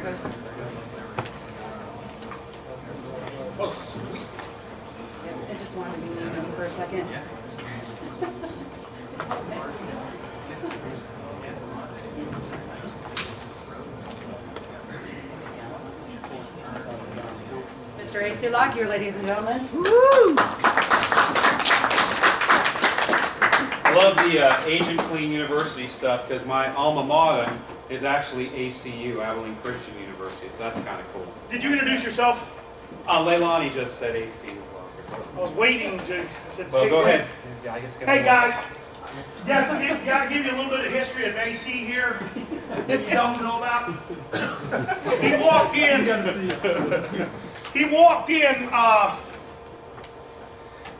goes. Oh, sweet. I just wanted to be muted for a second. Yeah. Mr. A.C. Lockyer, ladies and gentlemen. Woo! I love the Agent Clean University stuff because my alma mater is actually ACU, Abilene Christian University, so that's kind of cool. Did you introduce yourself? Leilani just said ACU. I was waiting to. I said, Well, hey, go ahead. Hey guys, got to give you a little bit of history of AC here that you don't know about. He walked in.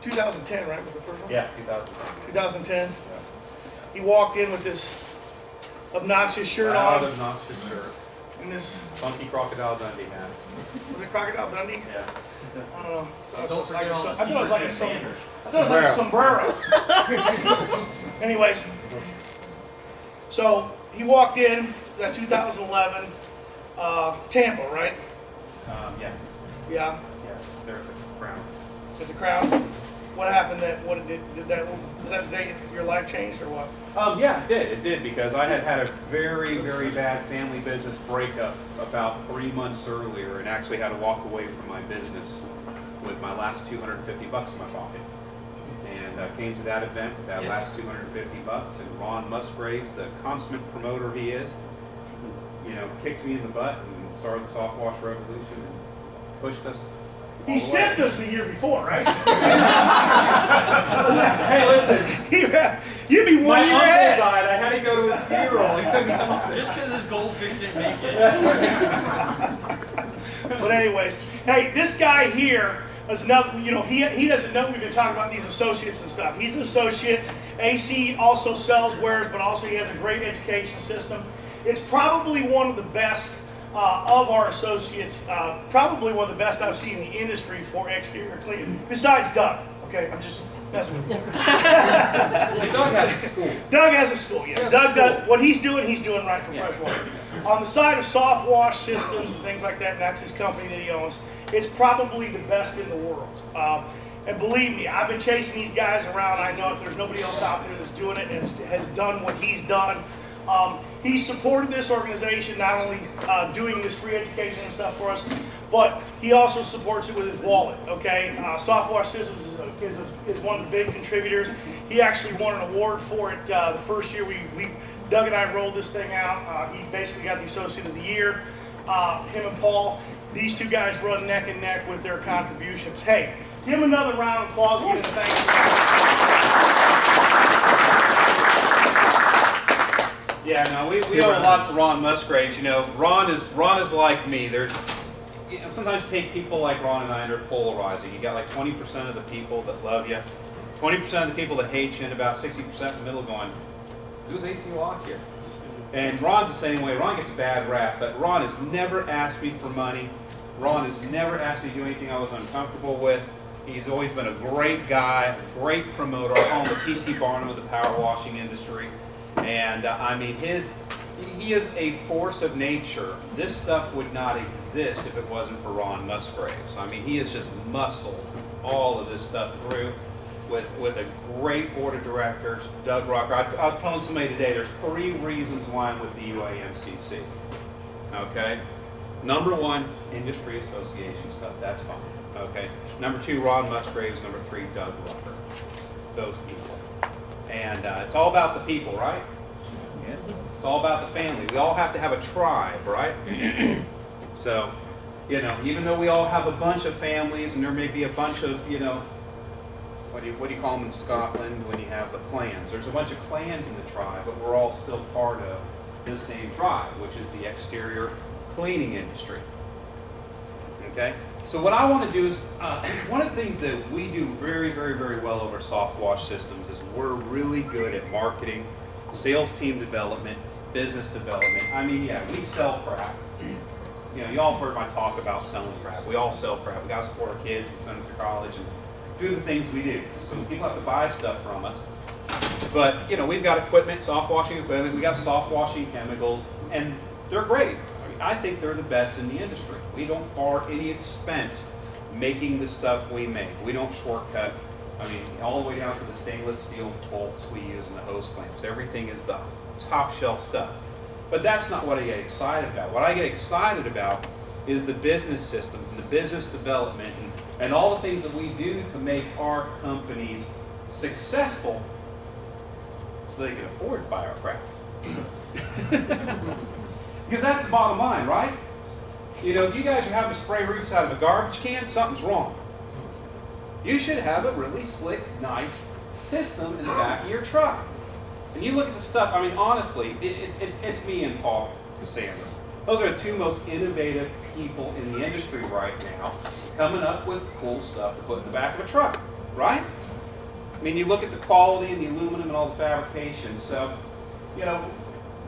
2010, right? Was the first one? Yeah, 2010. 2010. He walked in with this obnoxious shirt Loud, on obnoxious shirt. and this. Funky Crocodile Dundee hat. Was it Crocodile Dundee? Yeah. I don't know. So I Don't thought it forget was all like the I thought it was like a Sanders. I thought it was like a sombrero. Anyways, so he walked in that 2011 Tampa, right? Yes. Yeah, Yes. There's the crown. with the Crown. What happened? Did that? Was that the day your life changed, or what? Yeah, it did. It did because I had a very, very bad family business breakup about 3 months earlier, and actually had to walk away from my business with my last $250 in my pocket. And came to that event with that last $250, and Ron Musgraves, the consummate promoter he is, kicked me in the butt and started the soft wash revolution and pushed us. He stiffed us the year before, right? Hey, listen. You'd be My one year uncle ahead. died. I had to go to his funeral. He couldn't come on. Just because his goldfish didn't make it. But anyways, hey, this guy here is another. He doesn't know we've been talking about these associates and stuff. He's an associate. AC also sells wares, but also he has a great education system. It's probably one of the best of our associates. Probably one of the best I've seen in the industry for exterior cleaning, besides Doug. Okay, I'm just messing with you. Doug has a school. Doug has a school, yeah. Doug does what he's doing right for freshwater. On the side of soft wash systems and things like that, and that's his company that he owns, it's probably the best in the world. And believe me, I've been chasing these guys around. I know if there's nobody else out there that's doing it and has done what he's done. He supported this organization, not only doing this free education and stuff for us, but he also supports it with his wallet, okay? Soft Wash Systems is one of the big contributors. He actually won an award for it the first year Doug and I rolled this thing out. He basically got the Associate of the Year. Him and Paul, these two guys run neck and neck with their contributions. Hey, give him another round of applause. Give him a thank you. Yeah, no, we owe a lot to Ron Musgraves. Ron is like me. Sometimes you take people like Ron and I and they're polarizing. You got like 20% of the people that love you, 20% of the people that hate you, and about 60% in the middle going, who's AC Lockyer? And Ron's the same way. Ron gets a bad rap, but Ron has never asked me for money. Ron has never asked me to do anything I was uncomfortable with. He's always been a great guy, great promoter. I call him the P.T. Barnum of the power washing industry. And he is a force of nature. This stuff would not exist if it wasn't for Ron Musgraves. I mean, he has just muscled all of this stuff through with a great board of directors. Doug Rocker. I was telling somebody today, there's 3 reasons why I'm with the UAMCC. Okay? Number 1, industry association stuff. That's fine. Okay? Number 2, Ron Musgraves. Number 3, Doug Rocker. Those people. And it's all about the people, right? Yes. It's all about the family. We all have to have a tribe, right? So, even though we all have a bunch of families, and there may be a bunch of, what do you call them in Scotland when you have the clans? There's a bunch of clans in the tribe, but we're all still part of the same tribe, which is the exterior cleaning industry. Okay? So what I want to do is, one of the things that we do very, very, very well over Soft Wash Systems is we're really good at marketing, sales team development, business development. I mean, yeah, we sell crap. Y'all have heard my talk about selling crap. We all sell crap. We got to support our kids and send them to college and do the things we do. So people have to buy stuff from us. But, we've got equipment, soft washing equipment. We got soft washing chemicals, and they're great. I think they're the best in the industry. We don't bar any expense making the stuff we make. We don't shortcut. I mean, all the way down to the stainless steel bolts we use in the hose clamps. Everything is the top shelf stuff. But that's not what I get excited about. What I get excited about is the business systems and the business development and all the things that we do to make our companies successful so they can afford to buy our crap. Because that's the bottom line, right? You know, if you guys are having to spray roofs out of a garbage can, something's wrong. You should have a really slick, nice system in the back of your truck. And you look at the stuff, I mean, honestly, it's me and Paul Cassandra. Those are the two most innovative people in the industry right now, coming up with cool stuff to put in the back of a truck, right? I mean, you look at the quality and the aluminum and all the fabrication, so, you know,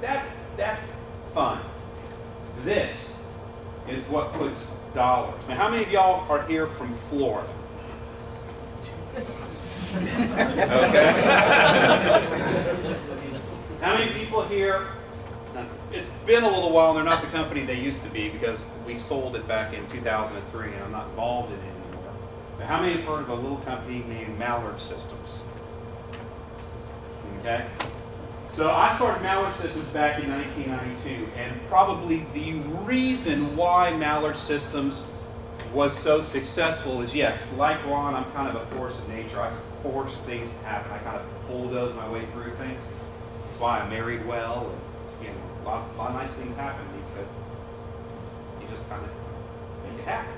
that's fun. This is what puts dollars. Now, how many of y'all are here from Florida? Okay. How many people here? It's been a little while, and they're not the company they used to be because we sold it back in 2003 and I'm not involved in it anymore. But how many have heard of a little company named Mallard Systems? Okay. So I started Mallard Systems back in 1992, and probably the reason why Mallard Systems was so successful is, yes, like Ron, I'm kind of a force of nature. I force things to happen. I kind of bulldoze my way through things. That's why I married well, and you know, a lot of nice things happen because you just kind of make it happen.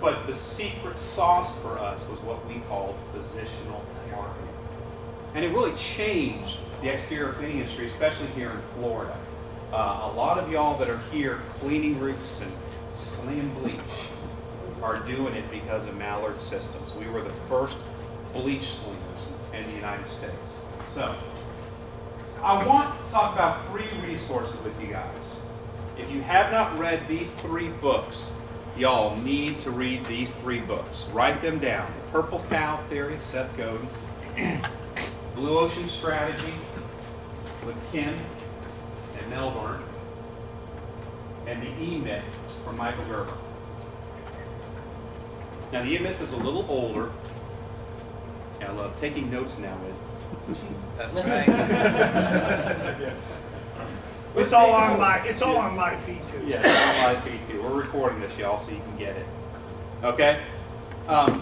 But the secret sauce for us was what we called positional marketing. And it really changed the exterior cleaning industry, especially here in Florida. A lot of y'all that are here cleaning roofs and slinging bleach are doing it because of Mallard Systems. We were the first bleach slingers in the United States. So, I want to talk about 3 resources with you guys. If you have not read these 3 books, y'all need to read these 3 books. Write them down. The Purple Cow Theory, Seth Godin. Blue Ocean Strategy with Ken and Melbourne. And the E-Myth from Michael Gerber. Now the E-Myth is a little older. And I love taking notes now, Wiz. That's right. It's all on my feed too. Yeah, it's on my feed too. We're recording this, y'all, so you can get it. Okay?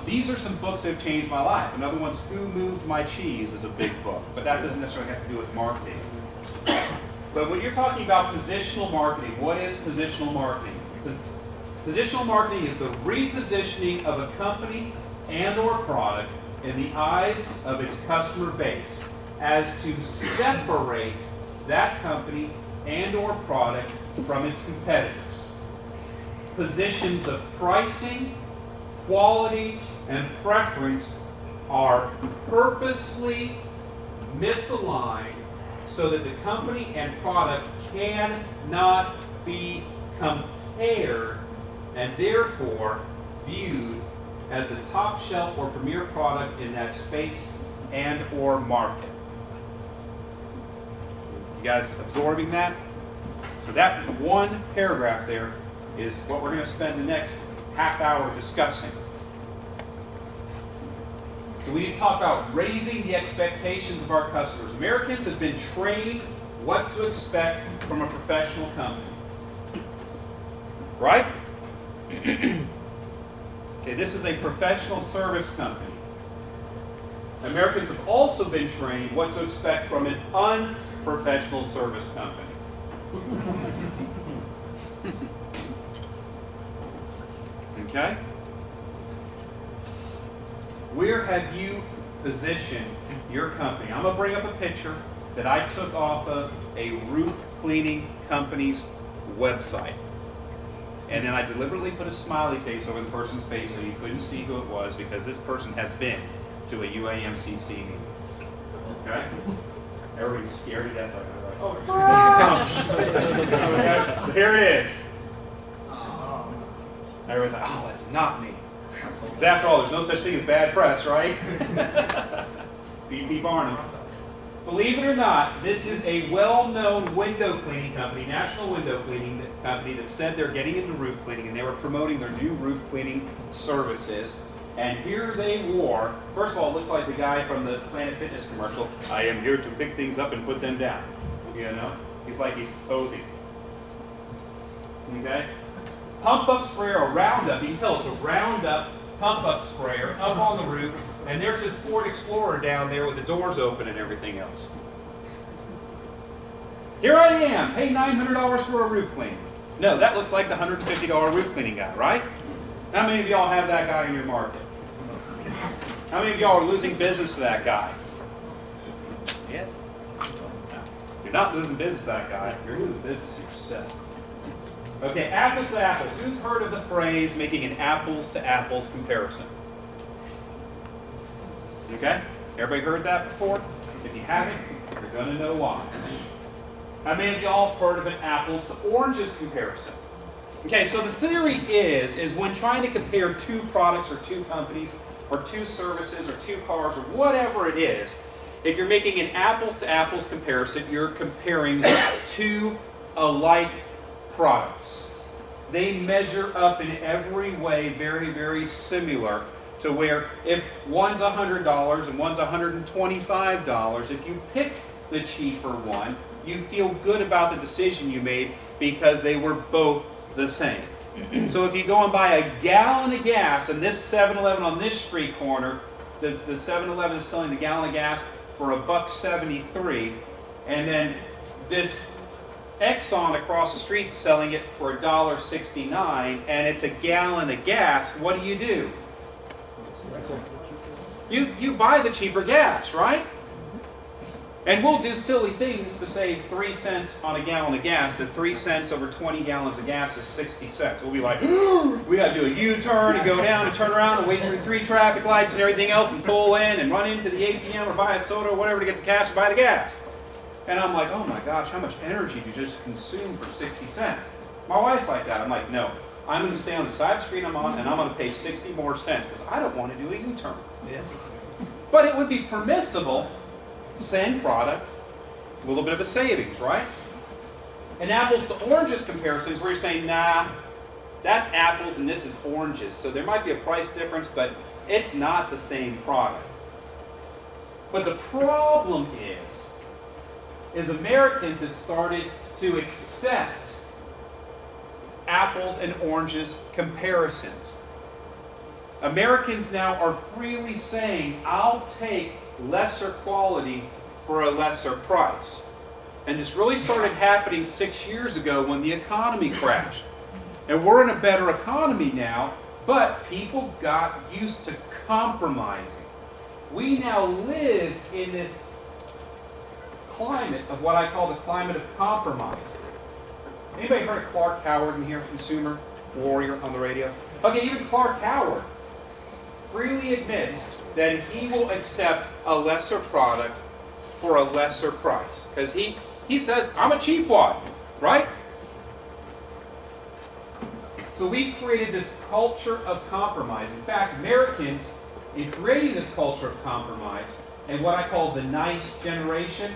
These are some books that have changed my life. Another one's Who Moved My Cheese is a big book, but that doesn't necessarily have to do with marketing. But when you're talking about positional marketing, what is positional marketing? Positional marketing is the repositioning of a company and or product in the eyes of its customer base as to separate that company and or product from its competitors. Positions of pricing, quality, and preference are purposely misaligned so that the company and product cannot be compared and therefore viewed as the top shelf or premier product in that space and or market. You guys absorbing that? So that one paragraph there is what we're going to spend the next half hour discussing. So we need to talk about raising the expectations of our customers. Americans have been trained what to expect from a professional company. Right? Okay, this is a professional service company. Americans have also been trained what to expect from an unprofessional service company. Okay? Where have you positioned your company? I'm going to bring up a picture that I took off of a roof cleaning company's website. And then I deliberately put a smiley face over the person's face so you couldn't see who it was because this person has been to a UAMCC meeting. Okay? Everybody's scared to death. Oh, okay. Here it is. Everybody's like, oh, that's not me. Because after all, there's no such thing as bad press, right? B.T. Barnum. Believe it or not, this is a well-known window cleaning company, national window cleaning company, that said they're getting into roof cleaning, and they were promoting their new roof cleaning services. And here they wore, first of all, it looks like the guy from the Planet Fitness commercial, I am here to pick things up and put them down. You know? He's like he's posing. Okay? Pump-up sprayer, or Roundup, you can tell it's a Roundup pump-up sprayer up on the roof, and there's this Ford Explorer down there with the doors open and everything else. Here I am, pay $900 for a roof clean. No, that looks like the $150 roof cleaning guy, right? How many of y'all have that guy in your market? How many of y'all are losing business to that guy? Yes. You're not losing business to that guy, you're losing business to yourself. Okay, apples to apples. Who's heard of the phrase making an apples to apples comparison? Okay? Everybody heard that before? If you haven't, you're going to know why. How many of y'all have heard of an apples to oranges comparison? Okay, so the theory is when trying to compare two products or two companies or two services or two cars or whatever it is, if you're making an apples to apples comparison, you're comparing two alike products. They measure up in every way very, very similar, to where if one's $100 and one's $125, if you pick the cheaper one, you feel good about the decision you made because they were both the same. So if you go and buy a gallon of gas, and this 7-Eleven on this street corner, the 7-Eleven is selling the gallon of gas for $1.73, and then this Exxon across the street selling it for $1.69, and it's a gallon of gas, what do? You buy the cheaper gas, right? And we'll do silly things to save 3 cents on a gallon of gas, that 3 cents over 20 gallons of gas is 60 cents. We'll be like, we got to do a U-turn and go down and turn around and wait through 3 traffic lights and everything else and pull in and run into the ATM or buy a soda or whatever to get the cash and buy the gas. And I'm like, oh my gosh, how much energy do you just consume for 60 cents? My wife's like that. I'm like, no, I'm going to stay on the side of the street I'm on and I'm going to pay 60 more cents because I don't want to do a U-turn. Yeah. But it would be permissible. Same product, a little bit of a savings, right? An apples to oranges comparison is where you're saying, nah, that's apples and this is oranges. So there might be a price difference, but it's not the same product. But the problem is Americans have started to accept apples and oranges comparisons. Americans now are freely saying, I'll take lesser quality for a lesser price. And this really started happening 6 years ago when the economy crashed. And we're in a better economy now, but people got used to compromising. We now live in this climate of what I call the climate of compromise. Anybody heard of Clark Howard in here, consumer warrior on the radio? Okay, even Clark Howard freely admits that he will accept a lesser product for a lesser price. Because he says, I'm a cheapwad, right? So we've created this culture of compromise. In fact, Americans, in creating this culture of compromise, and what I call the nice generation,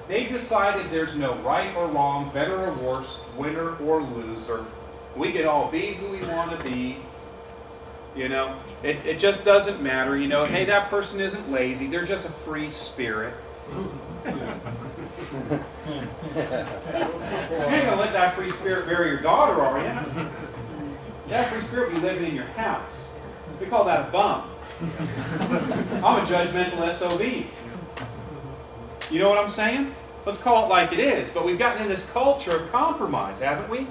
they've decided there's no right or wrong, better or worse, winner or loser. We can all be who we want to be. You know, it just doesn't matter. You know, hey, that person isn't lazy. They're just a free spirit. You're not going to let that free spirit marry your daughter, are you? That free spirit will be living in your house. We call that a bum. I'm a judgmental SOB. You know what I'm saying? Let's call it like it is. But we've gotten in this culture of compromise, haven't we?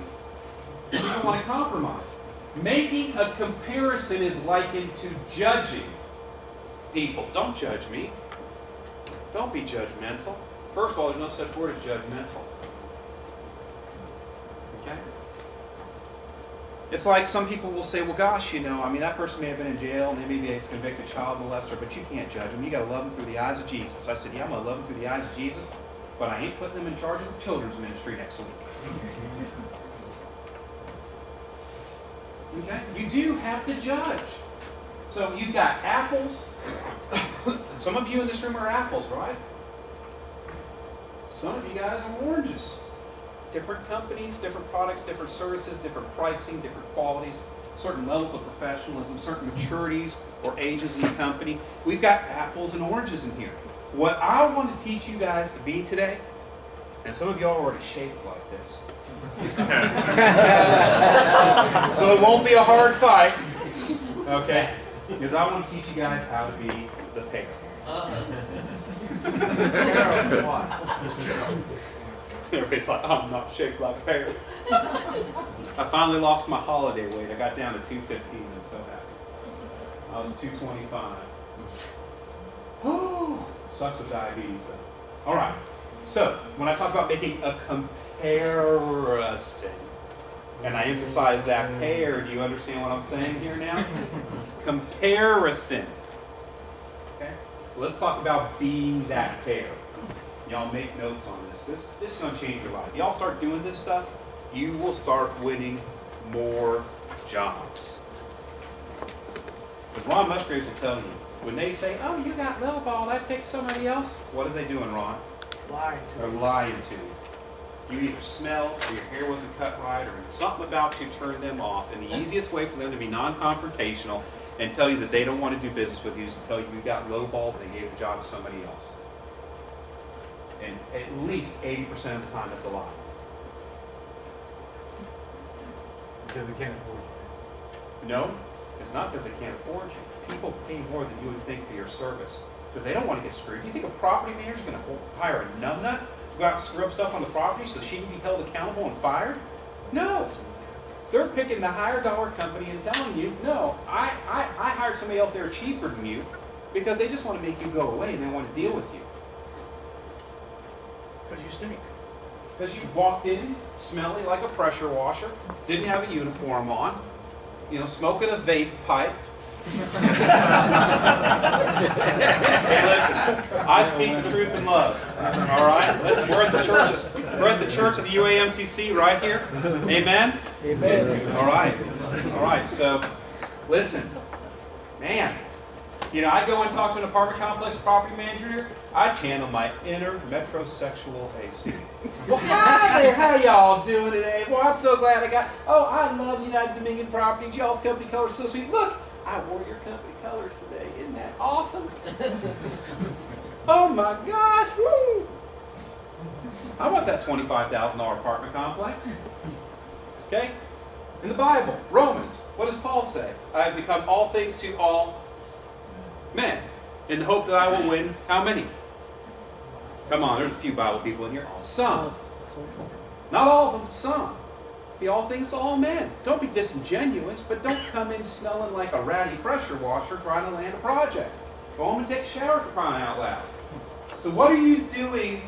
We don't want to compromise. Making a comparison is likened to judging people. Don't judge me. Don't be judgmental. First of all, there's no such word as judgmental. Okay? It's like some people will say, well, gosh, you know, I mean, that person may have been in jail and they may be a convicted child molester, but you can't judge them. You got to love them through the eyes of Jesus. I said, yeah, I'm going to love them through the eyes of Jesus, but I ain't putting them in charge of the children's ministry next week. Okay? You do have to judge. So you've got apples Some of you in this room are apples, right? Some of you guys are oranges. Different companies, different products, different services, different pricing, different qualities, certain levels of professionalism, certain maturities or ages in the company. We've got apples and oranges in here. What I want to teach you guys to be today, and some of y'all are already shaped like this. So it won't be a hard fight, okay? Because I want to teach you guys how to be the pear. Everybody's like, I'm not shaped like a pear. I finally lost my holiday weight. I got down to 215. I'm so happy. I was 225. Oh, sucks with diabetes though. All right. So when I talk about making a comparison, and I emphasize that pair, do you understand what I'm saying here now? Comparison. Okay. So let's talk about being that pair. Y'all make notes on this. This is going to change your life. Y'all start doing this stuff, you will start winning more jobs. Because Ron Musgraves will tell you, when they say, oh, you got lowball, that picked somebody else, what are they doing, Ron? Lying to They're lying to you. You either smell, or your hair wasn't cut right, or something about you turned them off. And the easiest way for them to be non-confrontational and tell you that they don't want to do business with you is to tell you you got lowballed and they gave the job to somebody else. And at least 80% of the time, that's a lie. Because they can't afford you. No, it's not because they can't afford you. People pay more than you would think for your service because they don't want to get screwed. You think a property manager is going to hire a numbnut to go out and screw up stuff on the property so she can be held accountable and fired? No. They're picking the higher dollar company and telling you, no, I hired somebody else there cheaper than you because they just want to make you go away and they want to deal with you. because you stink. Because you walked in smelly like a pressure washer, didn't have a uniform on, you know, smoking a vape pipe. Hey, listen, I speak the truth in love. All right? Listen, we're at the church of the UAMCC right here. Amen? Amen. All right. All right. So, listen, man, you know, I go and talk to an apartment complex property manager here. I channel my inner metrosexual AC. Well, hi there. How y'all doing today? Well, I'm so glad I got. Oh, I love United Dominion Properties. Y'all's company colors so sweet. Look, I wore your company colors today. Isn't that awesome? Oh my gosh! Woo! I want that $25,000 apartment complex. Okay? In the Bible, Romans, what does Paul say? I have become all things to all men, in the hope that I will win how many? Come on, there's a few Bible people in here. Some. Not all of them, some. Be all things to all men. Don't be disingenuous, but don't come in smelling like a ratty pressure washer trying to land a project. Go home and take a shower for crying out loud. So what are you doing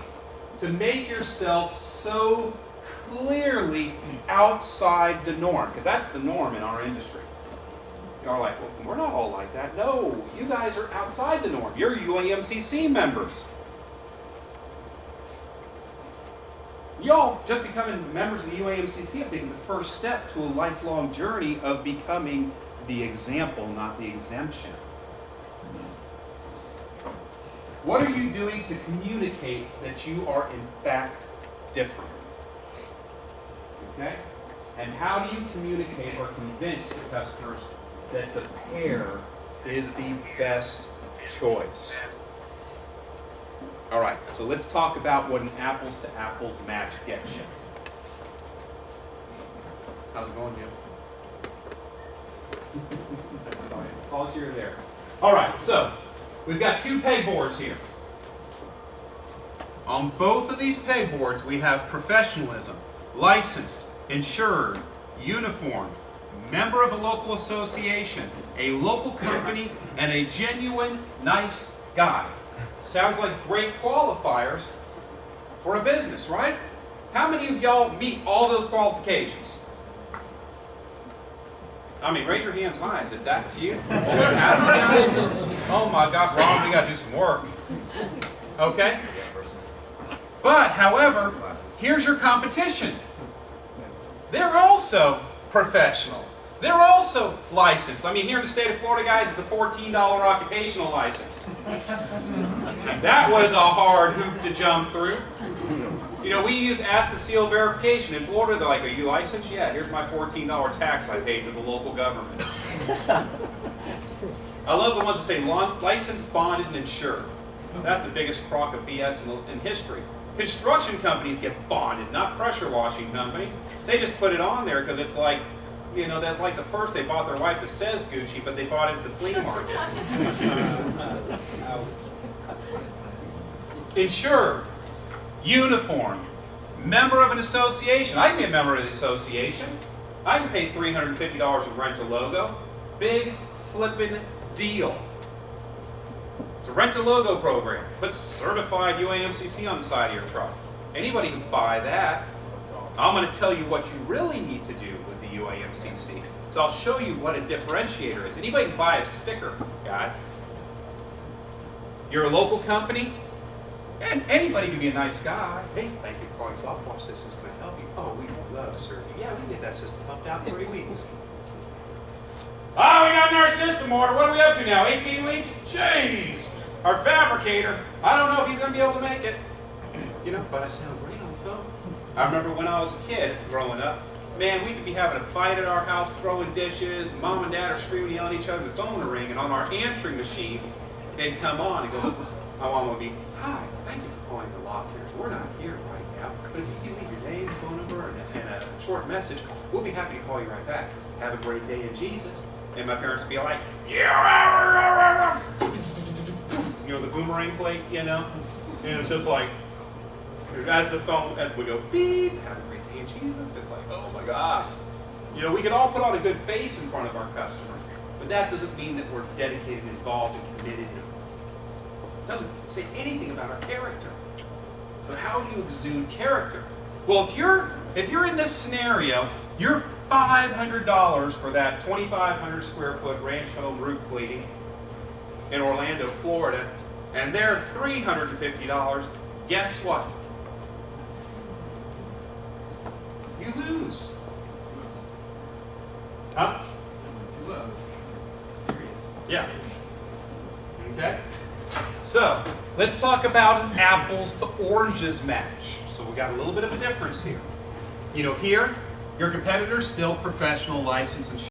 to make yourself so clearly outside the norm? Because that's the norm in our industry. You're like, well, we're not all like that. No, you guys are outside the norm. You're UAMCC members. Y'all just becoming members of the UAMCC have taken the first step to a lifelong journey of becoming the example, not the exemption. What are you doing to communicate that you are in fact different? Okay? And how do you communicate or convince the customers that the pear is the best choice? All right, so let's talk about what an apples to apples match gets you. How's it going, Jim? Sorry, as long as you're there. All right, so we've got two pegboards here. On both of these pegboards, we have professionalism, licensed, insured, uniformed, member of a local association, a local company, and a genuine, nice guy. Sounds like great qualifiers for a business, right? How many of y'all meet all those qualifications? I mean, raise your hands high. Is it that few? Oh my God, Ron, we got to do some work. Okay? But, however, here's your competition. They're also professional. They're also licensed. I mean, here in the state of Florida, guys, it's a $14 occupational license. That was a hard hoop to jump through. You know, we use Ask the Seal verification. In Florida, they're like, are you licensed? Yeah, here's my $14 tax I paid to the local government. I love the ones that say licensed, bonded, and insured. That's the biggest crock of BS in history. Construction companies get bonded, not pressure washing companies. They just put it on there because it's like, you know, that's like the purse they bought their wife that says Gucci, but they bought it at the flea market. Insured, uniform, member of an association. I can be a member of the association. I can pay $350 and rent a logo. Big flippin' deal. It's a rent a logo program. Put certified UAMCC on the side of your truck. Anybody can buy that. I'm going to tell you what you really need to do with the UAMCC. So I'll show you what a differentiator is. Anybody can buy a sticker, guys. You're a local company, and anybody can be a nice guy. Hey, thank you for calling Softwash Systems. Can I help you? Oh, we would love to serve you. Yeah, we can get that system pumped out in 3 weeks. Ah, we got an our system order. What are we up to now? 18 weeks? Jeez. Our fabricator, I don't know if he's going to be able to make it. You know, but I sound great on the phone. I remember when I was a kid growing up, man, we could be having a fight at our house, throwing dishes. Mom and Dad are screaming at each other, the phone would ring, and on our answering machine, it'd come on and go, my mom would be, hi, thank you for calling the Lockyers. We're not here right now, but if you can leave your name, phone number, and a short message, we'll be happy to call you right back. Have a great day in Jesus. And my parents would be like, yeah, you know, the boomerang plate, you know? And it's just like, as the phone would go beep, have a great day in Jesus. It's like, oh my gosh. You know, we can all put on a good face in front of our customer, but that doesn't mean that we're dedicated, involved, and committed. It doesn't say anything about our character. So how do you exude character? Well, if you're in this scenario, you're $500 for that 2,500 square foot ranch home roof cleaning in Orlando, Florida, and they're $350. Guess what? You lose. Huh? Too low. Serious. Yeah. Okay. So let's talk about an apples to oranges match. So we got a little bit of a difference here. You know, here, your competitor's still professional, licensed, and